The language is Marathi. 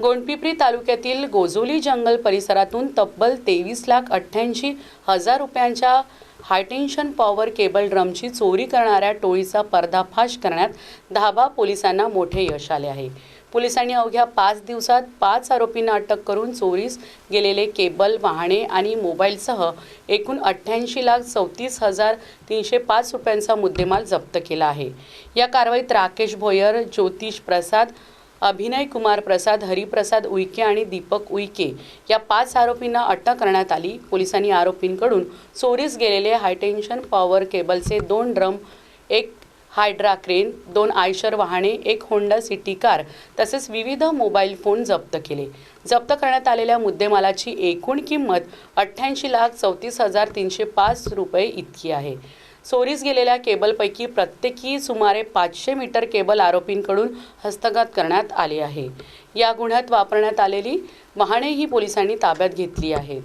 गोंडपिंपरी तालुक्यातील गोजोली जंगल परिसरातून तब्बल 23,88,000 रुपयांच्या हायटेन्शन पॉवर केबल ड्रमची चोरी करणाऱ्या टोळीचा पर्दाफाश करण्यात धाबा पोलिसांना मोठे यश आले आहे। पोलिसांनी अवघ्या 5 दिवसात 5 आरोपींना अटक करून चोरीस गेलेले केबल, वाहने आणि मोबाईलसह एकूण 88,34,305 रुपयांचा मुद्देमाल जप्त केला आहे। या कारवाईत राकेश भोयर, ज्योतिष प्रसाद, अभिनय कुमार प्रसाद, हरिप्रसाद उईके आणि दीपक उईके या 5 आरोपींना अटक करण्यात आली। पोलिसांनी आरोपींकडून चोरीस गेलेले हायटेन्शन पॉवर केबलचे 2 ड्रम, 1 हायड्रा क्रेन, 2 आयशर वाहने, 1 होंडा सिटी कार तसेच विविध मोबाईल फोन जप्त केले। जप्त करण्यात आलेल्या मुद्देमालाची एकूण किंमत 88,34,305 रुपये इतकी आहे। चोरीस गेलेल्या केबलपैकी प्रत्येकी सुमारे 500 मीटर केबल आरोपींकडून हस्तगत करण्यात आली आहे। या गुन्ह्यात वापरण्यात आलेली वाहनेही पोलिसांनी ताब्यात घेतली आहेत।